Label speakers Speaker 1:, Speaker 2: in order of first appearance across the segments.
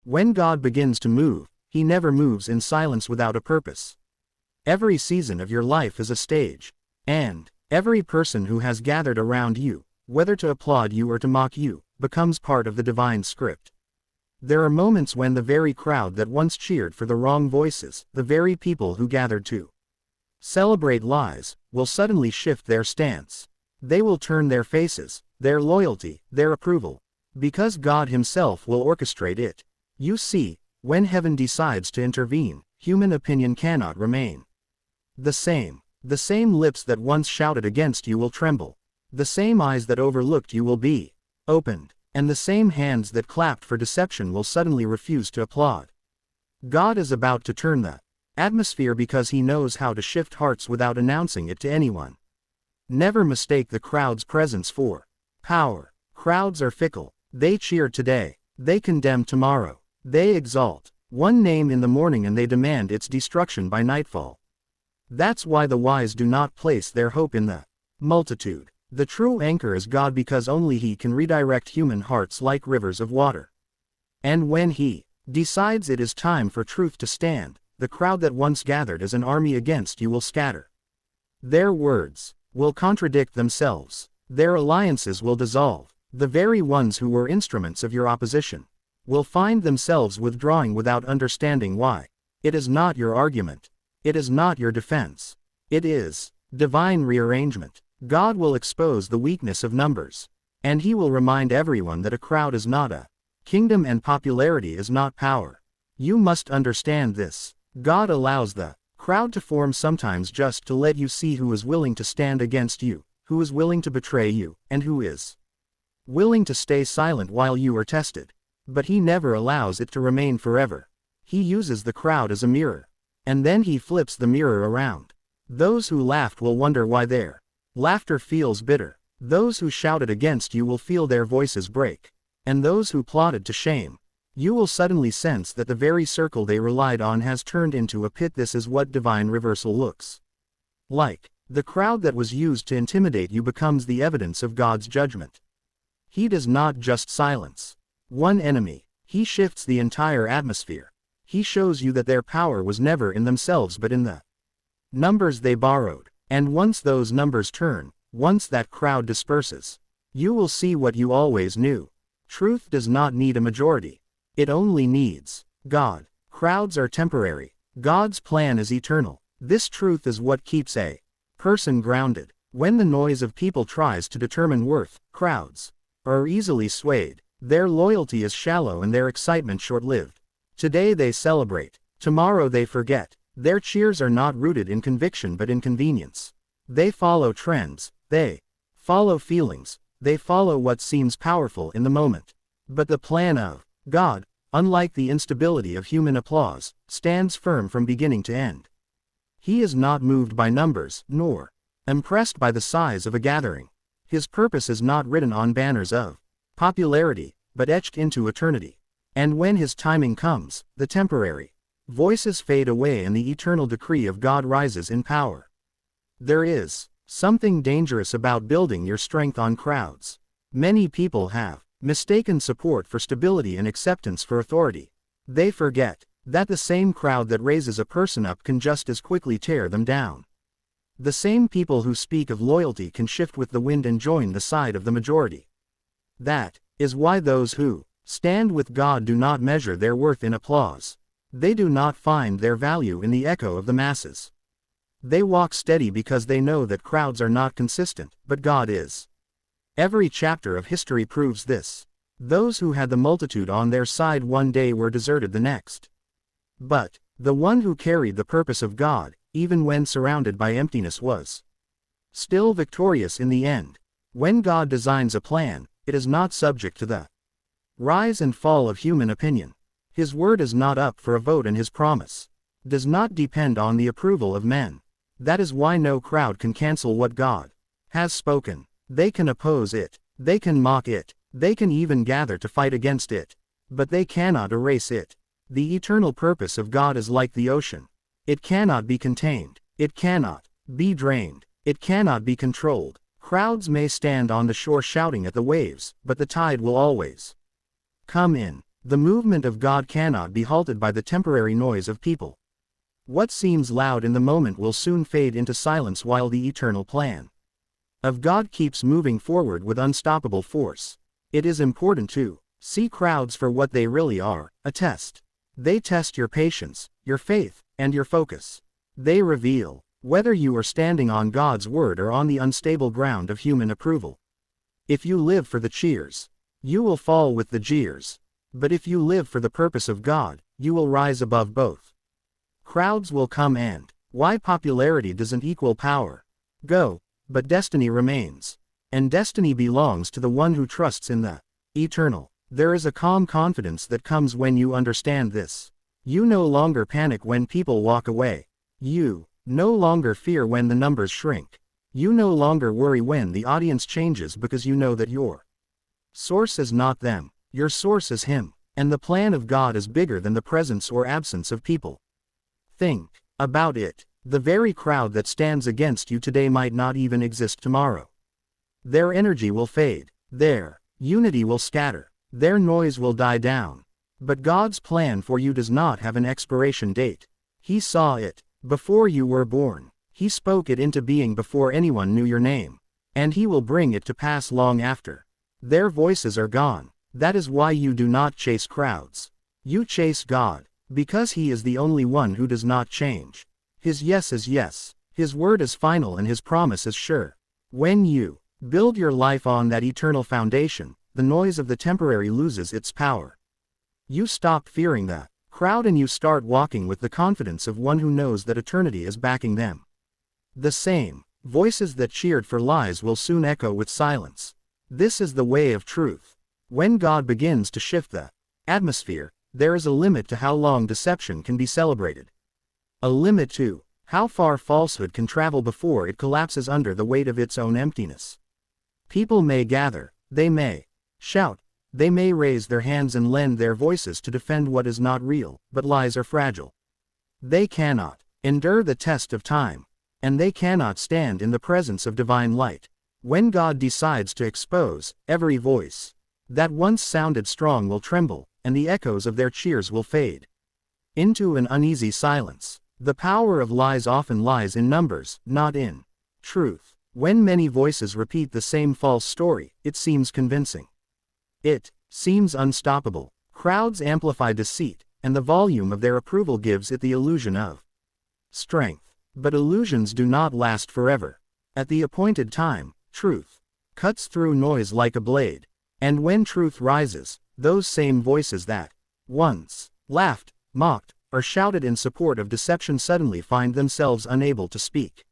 Speaker 1: When God begins to move, He never moves in silence without a purpose. Every season of your life is a stage. And every person who has gathered around you, whether to applaud you or to mock you, becomes part of the divine script. There are moments when the very crowd that once cheered for the wrong voices, the very people who gathered to celebrate lies, will suddenly shift their stance. They will turn their faces, their loyalty, their approval, because God Himself will orchestrate it. You see, when heaven decides to intervene, human opinion cannot remain the same. The same lips that once shouted against you will tremble. The same eyes that overlooked you will be opened, and the same hands that clapped for deception will suddenly refuse to applaud. God is about to turn the atmosphere because He knows how to shift hearts without announcing it to anyone. Never mistake the crowd's presence for power. Crowds are fickle. They cheer today. They condemn tomorrow. They exalt one name in the morning and they demand its destruction by nightfall. That's why the wise do not place their hope in the multitude. The true anchor is God because only He can redirect human hearts like rivers of water. And when He decides it is time for truth to stand, the crowd that once gathered as an army against you will scatter. Their words will contradict themselves. Their alliances will dissolve. The very ones who were instruments of your opposition will find themselves withdrawing without understanding why. It is not your argument. It is not your defense. It is divine rearrangement. God will expose the weakness of numbers. And He will remind everyone that a crowd is not a kingdom and popularity is not power. You must understand this. God allows the crowd to form sometimes just to let you see who is willing to stand against you, who is willing to betray you, and who is willing to stay silent while you are tested. But He never allows it to remain forever. He uses the crowd as a mirror. And then He flips the mirror around. Those who laughed will wonder why their laughter feels bitter. Those who shouted against you will feel their voices break. And those who plotted to shame you will suddenly sense that the very circle they relied on has turned into a pit. This is what divine reversal looks like. The crowd that was used to intimidate you becomes the evidence of God's judgment. He does not just silence one enemy. He shifts the entire atmosphere. He shows you that their power was never in themselves but in the numbers they borrowed. And once those numbers turn, once that crowd disperses, you will see what you always knew. Truth does not need a majority. It only needs God. Crowds are temporary. God's plan is eternal. This truth is what keeps a person grounded. When the noise of people tries to determine worth, crowds are easily swayed. Their loyalty is shallow and their excitement short-lived. Today they celebrate. Tomorrow they forget. Their cheers are not rooted in conviction but in convenience. They follow trends. They follow feelings. They follow what seems powerful in the moment. But the plan of God, unlike the instability of human applause, stands firm from beginning to end. He is not moved by numbers, nor impressed by the size of a gathering. His purpose is not written on banners of popularity, but etched into eternity. And when His timing comes, the temporary voices fade away and the eternal decree of God rises in power. There is something dangerous about building your strength on crowds. Many people have mistaken support for stability and acceptance for authority. They forget that the same crowd that raises a person up can just as quickly tear them down. The same people who speak of loyalty can shift with the wind and join the side of the majority. That is why those who stand with God do not measure their worth in applause. They do not find their value in the echo of the masses. They walk steady because they know that crowds are not consistent, but God is. Every chapter of history proves this. Those who had the multitude on their side one day were deserted the next. But the one who carried the purpose of God, even when surrounded by emptiness, was still victorious in the end. When God designs a plan, it is not subject to the rise and fall of human opinion. His word is not up for a vote and His promise does not depend on the approval of men. That is why no crowd can cancel what God has spoken. They can oppose it. They can mock it. They can even gather to fight against it. But they cannot erase it. The eternal purpose of God is like the ocean. It cannot be contained. It cannot be drained. It cannot be controlled. Crowds may stand on the shore shouting at the waves, but the tide will always come in. The movement of God cannot be halted by the temporary noise of people. What seems loud in the moment will soon fade into silence while the eternal plan of God keeps moving forward with unstoppable force. It is important to see crowds for what they really are, a test. They test your patience, your faith, and your focus. They reveal whether you are standing on God's word or on the unstable ground of human approval. If you live for the cheers, you will fall with the jeers. But if you live for the purpose of God, you will rise above both. Crowds will come and why popularity doesn't equal power. Go, but destiny remains. And destiny belongs to the one who trusts in the eternal. There is a calm confidence that comes when you understand this. You no longer panic when people walk away. You no longer fear when the numbers shrink. You no longer worry when the audience changes because you know that your source is not them. Your source is Him, and the plan of God is bigger than the presence or absence of people. Think about it. The very crowd that stands against you today might not even exist tomorrow. Their energy will fade. Their unity will scatter. Their noise will die down. But God's plan for you does not have an expiration date. He saw it before you were born. He spoke it into being before anyone knew your name. And He will bring it to pass long after. Their voices are gone. That is why you do not chase crowds. You chase God, because He is the only one who does not change. His yes is yes. His word is final and His promise is sure. When you build your life on that eternal foundation, the noise of the temporary loses its power. You stop fearing the crowd and you start walking with the confidence of one who knows that eternity is backing them. The same voices that cheered for lies will soon echo with silence. This is the way of truth. When God begins to shift the atmosphere, there is a limit to how long deception can be celebrated. A limit to how far falsehood can travel before it collapses under the weight of its own emptiness. People may gather, they may shout, they may raise their hands and lend their voices to defend what is not real, but lies are fragile. They cannot endure the test of time, and they cannot stand in the presence of divine light. When God decides to expose every voice that once sounded strong will tremble, and the echoes of their cheers will fade into an uneasy silence. The power of lies often lies in numbers, not in truth. When many voices repeat the same false story, it seems convincing. It seems unstoppable. Crowds amplify deceit, and the volume of their approval gives it the illusion of strength. But illusions do not last forever. At the appointed time, truth cuts through noise like a blade. And when truth rises, those same voices that once laughed, mocked, or shouted in support of deception suddenly find themselves unable to speak.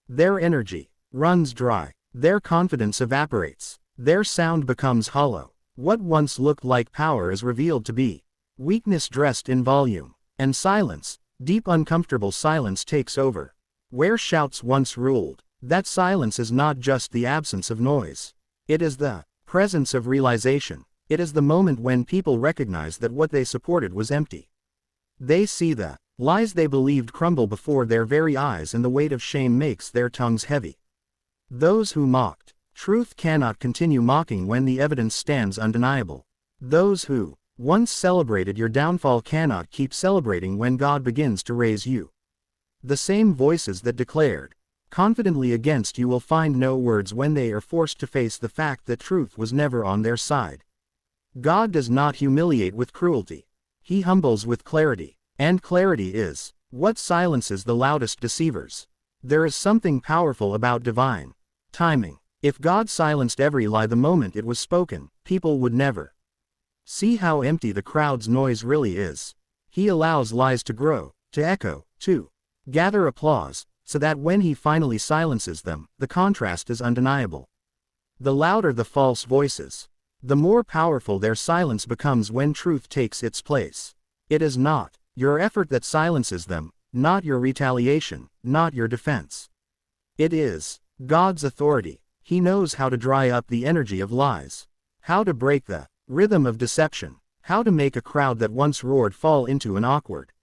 Speaker 1: Their energy runs dry. Their confidence evaporates. Their sound becomes hollow. What once looked like power is revealed to be weakness dressed in volume. And silence, deep uncomfortable silence takes over. Where shouts once ruled, that silence is not just the absence of noise. It is the presence of realization. It is the moment when people recognize that what they supported was empty. They see the lies they believed crumble before their very eyes, and the weight of shame makes their tongues heavy. Those who mocked truth cannot continue mocking when the evidence stands undeniable. Those who once celebrated your downfall cannot keep celebrating when God begins to raise you. The same voices that declared confidently against you will find no words when they are forced to face the fact that truth was never on their side. God does not humiliate with cruelty. He humbles with clarity. And clarity is what silences the loudest deceivers. There is something powerful about divine timing. If God silenced every lie the moment it was spoken, people would never see how empty the crowd's noise really is. He allows lies to grow, to echo, to gather applause, so that when He finally silences them, the contrast is undeniable. The louder the false voices, the more powerful their silence becomes when truth takes its place. It is not your effort that silences them, not your retaliation, not your defense. It is God's authority. He knows how to dry up the energy of lies, how to break the rhythm of deception, how to make a crowd that once roared fall into an awkward,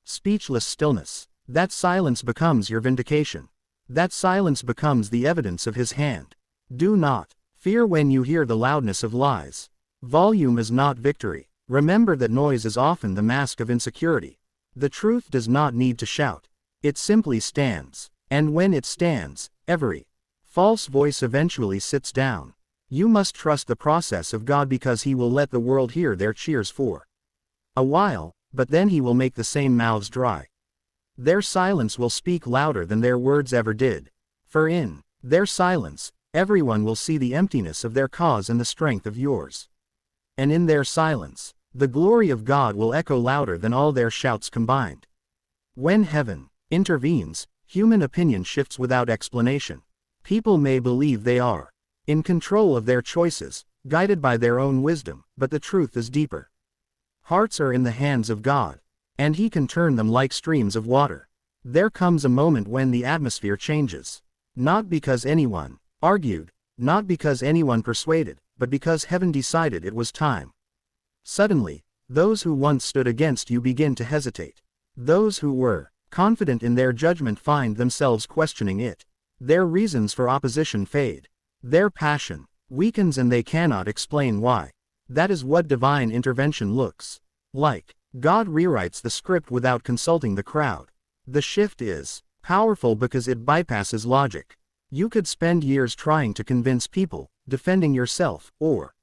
Speaker 1: speechless stillness. That silence becomes your vindication. That silence becomes the evidence of His hand. Do not fear when you hear the loudness of lies. Volume is not victory. Remember that noise is often the mask of insecurity. The truth does not need to shout. It simply stands. And when it stands, every false voice eventually sits down. You must trust the process of God because He will let the world hear their cheers for a while, but then He will make the same mouths dry. Their silence will speak louder than their words ever did. For in their silence, everyone will see the emptiness of their cause and the strength of yours. And in their silence, the glory of God will echo louder than all their shouts combined. When heaven intervenes, human opinion shifts without explanation. People may believe they are in control of their choices, guided by their own wisdom, but the truth is deeper. Hearts are in the hands of God, and He can turn them like streams of water. There comes a moment when the atmosphere changes. Not because anyone argued, not because anyone persuaded, but because heaven decided it was time. Suddenly, those who once stood against you begin to hesitate. Those who were confident in their judgment find themselves questioning it. Their reasons for opposition fade. Their passion weakens and they cannot explain why. That is what divine intervention looks like. God rewrites the script without consulting the crowd. The shift is powerful because it bypasses logic. You could spend years trying to convince people, defending yourself, or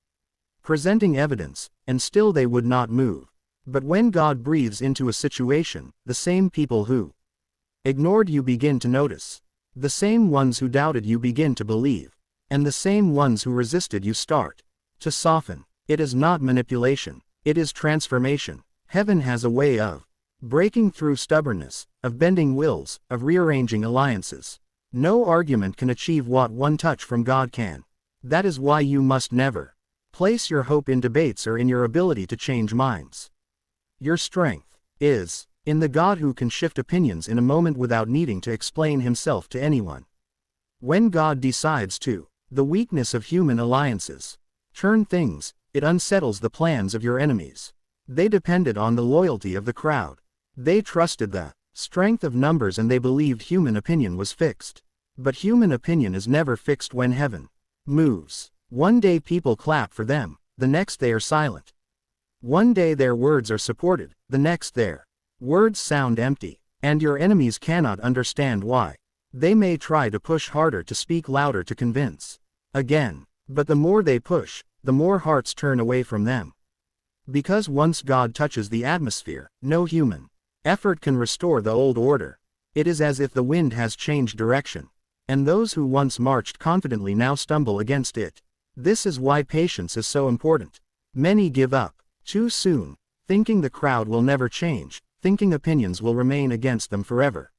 Speaker 1: presenting evidence, and still they would not move. But when God breathes into a situation, the same people who ignored you begin to notice. The same ones who doubted you begin to believe. And the same ones who resisted you start to soften. It is not manipulation. It is transformation. Heaven has a way of breaking through stubbornness, of bending wills, of rearranging alliances. No argument can achieve what one touch from God can. That is why you must never place your hope in debates or in your ability to change minds. Your strength is in the God who can shift opinions in a moment without needing to explain Himself to anyone. When God decides to, the weakness of human alliances turn things, it unsettles the plans of your enemies. They depended on the loyalty of the crowd. They trusted the strength of numbers and they believed human opinion was fixed. But human opinion is never fixed when heaven moves. One day people clap for them, the next they are silent. One day their words are supported, the next their words sound empty. And your enemies cannot understand why. They may try to push harder, to speak louder, to convince again. But the more they push, the more hearts turn away from them. Because once God touches the atmosphere, no human effort can restore the old order. It is as if the wind has changed direction. And those who once marched confidently now stumble against it. This is why patience is so important. Many give up too soon, thinking the crowd will never change, thinking opinions will remain against them forever.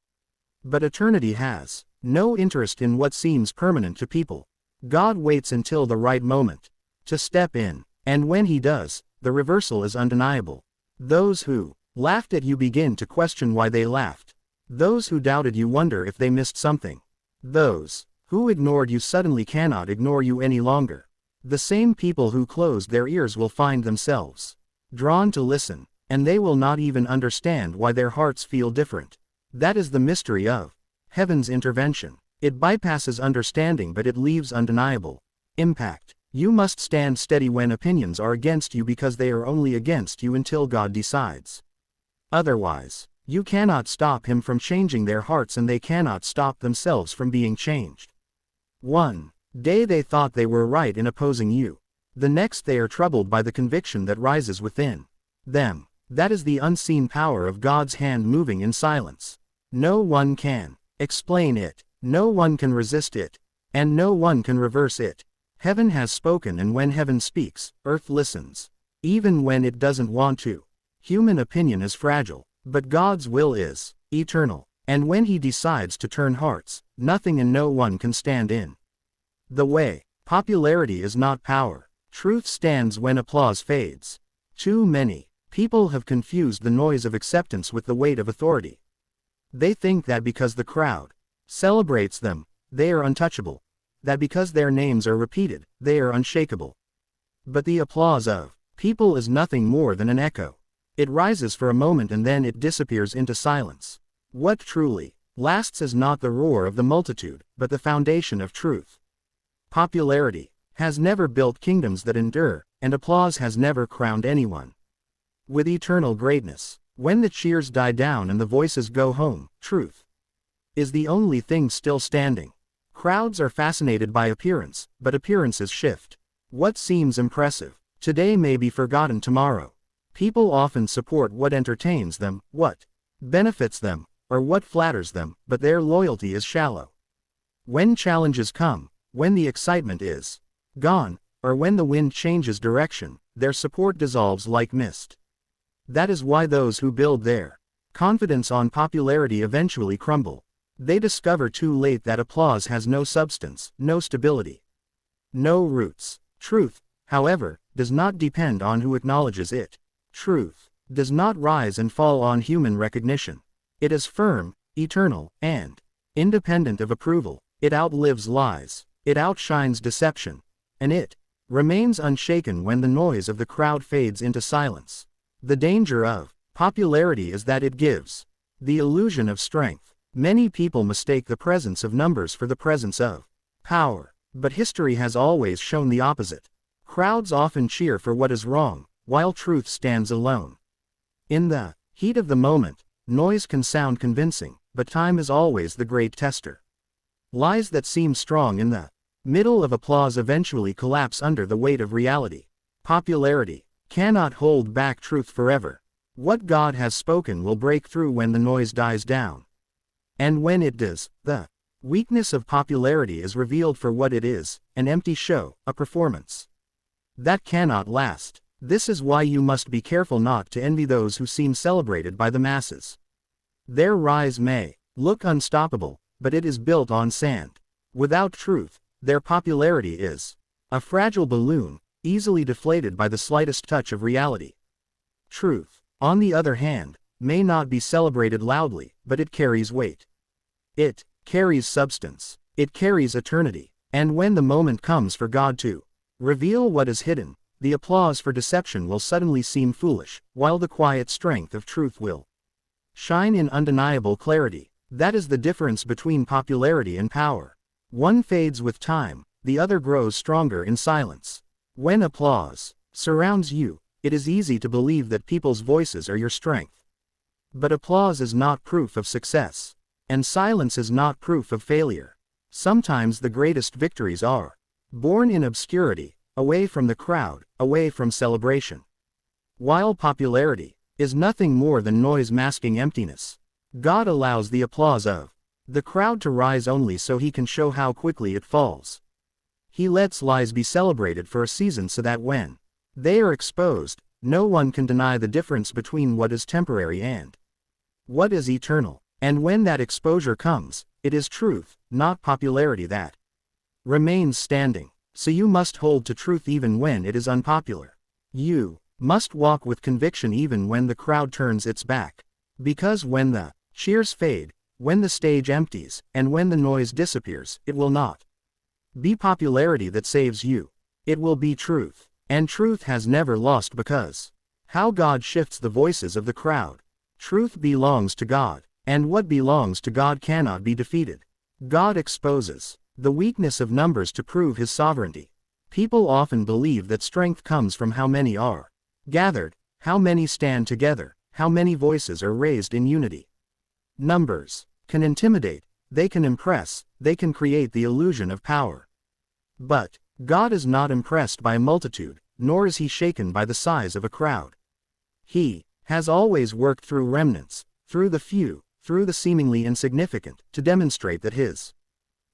Speaker 1: But eternity has no interest in what seems permanent to people. God waits until the right moment to step in, and when He does, the reversal is undeniable. Those who laughed at you begin to question why they laughed. Those who doubted you wonder if they missed something. Those who ignored you suddenly cannot ignore you any longer. The same people who closed their ears will find themselves drawn to listen, and they will not even understand why their hearts feel different. That is the mystery of heaven's intervention. It bypasses understanding, but it leaves undeniable impact. You must stand steady when opinions are against you because they are only against you until God decides. Otherwise, you cannot stop Him from changing their hearts and they cannot stop themselves from being changed. One day they thought they were right in opposing you. The next they are troubled by the conviction that rises within them. That is the unseen power of God's hand moving in silence. No one can explain it, no one can resist it, and no one can reverse it. Heaven has spoken, and when heaven speaks, earth listens. Even when it doesn't want to. Human opinion is fragile, but God's will is eternal. And when He decides to turn hearts, nothing and no one can stand in the way. Popularity is not power. Truth stands when applause fades. Too many people have confused the noise of acceptance with the weight of authority. They think that because the crowd celebrates them, they are untouchable. That because their names are repeated, they are unshakable. But the applause of people is nothing more than an echo. It rises for a moment and then it disappears into silence. What truly lasts is not the roar of the multitude, but the foundation of truth. Popularity has never built kingdoms that endure, and applause has never crowned anyone. with eternal greatness. When the cheers die down and the voices go home, truth is the only thing still standing. Crowds are fascinated by appearance, but appearances shift. What seems impressive today may be forgotten tomorrow. People often support what entertains them, what benefits them, or what flatters them, but their loyalty is shallow. When challenges come, when the excitement is gone, or when the wind changes direction, their support dissolves like mist. That is why those who build their confidence on popularity eventually crumble. They discover too late that applause has no substance, no stability, no roots. Truth, however, does not depend on who acknowledges it. Truth does not rise and fall on human recognition. It is firm, eternal, and independent of approval. It outlives lies, it outshines deception, and it remains unshaken when the noise of the crowd fades into silence. The danger of popularity is that it gives the illusion of strength. Many people mistake the presence of numbers for the presence of power, but history has always shown the opposite. Crowds often cheer for what is wrong, while truth stands alone. In the heat of the moment, noise can sound convincing, but time is always the great tester. Lies that seem strong in the middle of applause eventually collapse under the weight of reality. Popularity cannot hold back truth forever. What God has spoken will break through when the noise dies down. And when it does, the weakness of popularity is revealed for what it is, an empty show, a performance that cannot last. This is why you must be careful not to envy those who seem celebrated by the masses. Their rise may look unstoppable, but it is built on sand. Without truth, their popularity is a fragile balloon, easily deflated by the slightest touch of reality. Truth, on the other hand, may not be celebrated loudly, but it carries weight. It carries substance. It carries eternity. And when the moment comes for God to reveal what is hidden, the applause for deception will suddenly seem foolish, while the quiet strength of truth will shine in undeniable clarity. That is the difference between popularity and power. One fades with time, the other grows stronger in silence. When applause surrounds you, it is easy to believe that people's voices are your strength. But applause is not proof of success, and silence is not proof of failure. Sometimes the greatest victories are born in obscurity, away from the crowd, away from celebration. While popularity is nothing more than noise masking emptiness, God allows the applause of the crowd to rise only so he can show how quickly it falls. He lets lies be celebrated for a season so that when they are exposed, no one can deny the difference between what is temporary and what is eternal. And when that exposure comes, it is truth, not popularity, that remains standing. So you must hold to truth even when it is unpopular. You must walk with conviction even when the crowd turns its back. Because when the cheers fade, when the stage empties, and when the noise disappears, it will not be popularity that saves you. It will be truth. And truth has never lost because how God shifts the voices of the crowd. Truth belongs to God, and what belongs to God cannot be defeated. God exposes the weakness of numbers to prove his sovereignty. People often believe that strength comes from how many are gathered, how many stand together, how many voices are raised in unity. Numbers can intimidate, they can impress, they can create the illusion of power. But God is not impressed by a multitude, nor is he shaken by the size of a crowd. He has always worked through remnants, through the few, through the seemingly insignificant, to demonstrate that his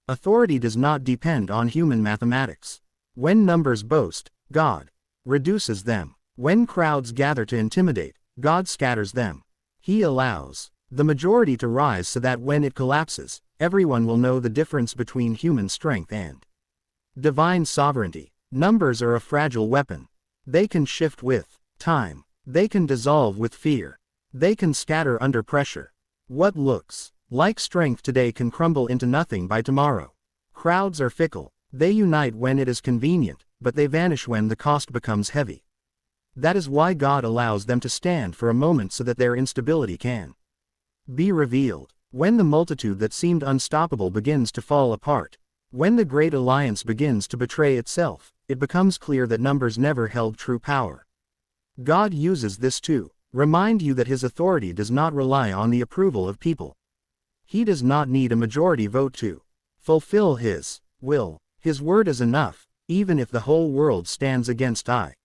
Speaker 1: authority does not depend on human mathematics. When numbers boast, God reduces them. When crowds gather to intimidate, God scatters them. He allows the majority to rise so that when it collapses, everyone will know the difference between human strength and divine sovereignty. Numbers are a fragile weapon. They can shift with time. They can dissolve with fear. They can scatter under pressure. What looks like strength today can crumble into nothing by tomorrow. Crowds are fickle. They unite when it is convenient, but they vanish when the cost becomes heavy. That is why God allows them to stand for a moment so that their instability can be revealed. When the multitude that seemed unstoppable begins to fall apart, when the great alliance begins to betray itself, it becomes clear that numbers never held true power. God uses this to remind you that his authority does not rely on the approval of people. He does not need a majority vote to fulfill his will. His word is enough, even if the whole world stands against I.